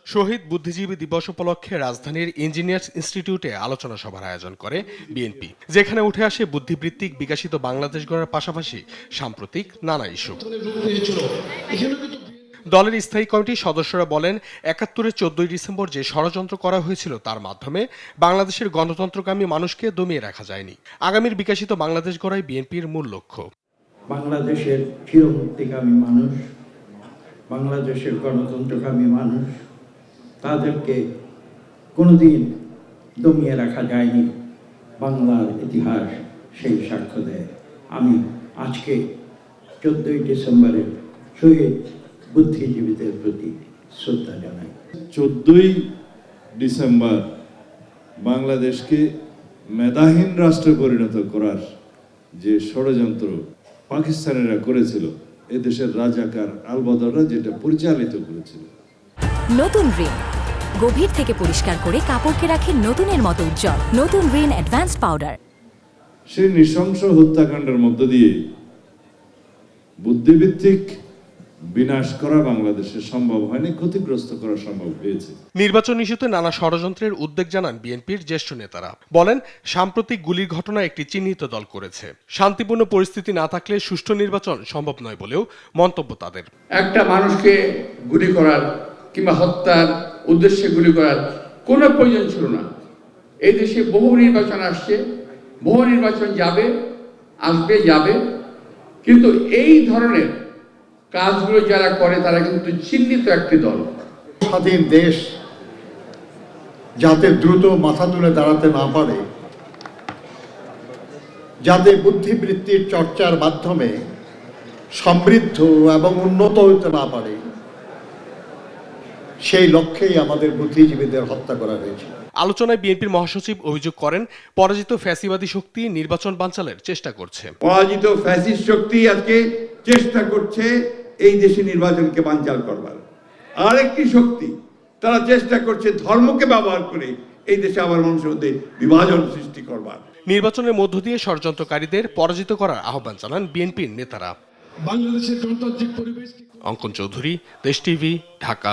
শহীদ বুদ্ধিজীবী দিবস উপলক্ষে রাজধানীর ইঞ্জিনিয়ার্স ইনস্টিটিউটে আলোচনা সভার আয়োজন করে বিএনপি, যেখানে উঠে আসে বুদ্ধিবৃত্তিক বিকশিত বাংলাদেশ গড়ার পাশাপাশি সাম্প্রতিক নানা ইস্যু। দলের স্থায়ী কমিটির সদস্যরা বলেন, ৭১-এর ১৪ ডিসেম্বর যে ষড়যন্ত্র করা হয়েছিল তার মাধ্যমে বাংলাদেশের গণতন্ত্রকামী মানুষকে দমিয়ে রাখা যায়নি। আগামীর বিকশিত বাংলাদেশ গড়াই বিএনপির মূল লক্ষ্য। বাংলাদেশের চিরমুক্তিকামী মানুষ, বাংলাদেশের গণতন্ত্রকামী মানুষ, তাদেরকে কোনোদিন দমিয়ে রাখা যায়নি। বাংলার ইতিহাস সেই সাক্ষ্য দেয়। আমি আজকে ১৪ই ডিসেম্বরের শহীদ বুদ্ধিজীবীদের প্রতি শ্রদ্ধা জানাই। ১৪ই ডিসেম্বর বাংলাদেশকে মেধাহীন রাষ্ট্রে পরিণত করার যে ষড়যন্ত্র পাকিস্তানিরা করেছিল, এদেশের রাজাকার আলবদররা যেটা পরিচালিত করেছিল। নতুন রিন গভীর থেকে পরিষ্কার করে কাপড়কে রাখে নতুনের মতো উজ্জ্বল। নতুন রিন অ্যাডভান্সড পাউডার। সেই নৃশংস হত্যাকাণ্ডের মধ্য দিয়ে বুদ্ধিভিত্তিক বিনাশ করা বাংলাদেশে সম্ভব হয়নি, ক্ষতিগ্রস্ত করা সম্ভব হয়েছে। নির্বাচন ইস্যুতে নানা ষড়যন্ত্রের উদ্বেগ জানান বিএনপির জ্যেষ্ঠ নেতারা। বলেন, সাম্প্রতিক গুলির ঘটনা একটি চিহ্নিত দল করেছে। শান্তিপূর্ণ পরিস্থিতি না থাকলে সুষ্ঠু নির্বাচন সম্ভব নয় বলেও মন্তব্য তাদের। একটা মানুষকে গুলি করার কিংবা হত্যার উদ্দেশ্যে গুলি করার কোনো প্রয়োজন ছিল না। এই দেশে বহু নির্বাচন আসছে, বহু নির্বাচন যাবে, কিন্তু এই ধরনের কাজগুলো যারা করে তারা কিন্তু চিহ্নিত একটি দল। স্বাধীন দেশ যাতে দ্রুত মাথা তুলে দাঁড়াতে না পারে, যাতে বুদ্ধিবৃত্তির চর্চার মাধ্যমে সমৃদ্ধ এবং উন্নত হতে না পারে, সেই লক্ষ্যেই আমাদের বুদ্ধিজীবীদের হত্যা করা হয়েছে। আলোচনায় বিএনপির মহাসচিব অভিযোগ করেন, পরাজিত ফ্যাসিবাদী শক্তি নির্বাচন বানচালের চেষ্টা করছে। পরাজিত ফ্যাসিস্ট শক্তি আজকে চেষ্টা করছে এই দেশে নির্বাচনকে বানচাল করবার। আরেকটি শক্তি তারা চেষ্টা করছে ধর্মকে ব্যবহার করে এই দেশে আবার মানুষের মধ্যে বিভাজন সৃষ্টি করবার। নির্বাচনের মধ্য দিয়ে ষড়যন্ত্রকারীদের পরাজিত করার আহ্বান জানান বিএনপির নেতারা। বাংলাদেশের গণতান্ত্রিক পরিবেশ। অঙ্কন চৌধুরী, দেশ টিভি, ঢাকা।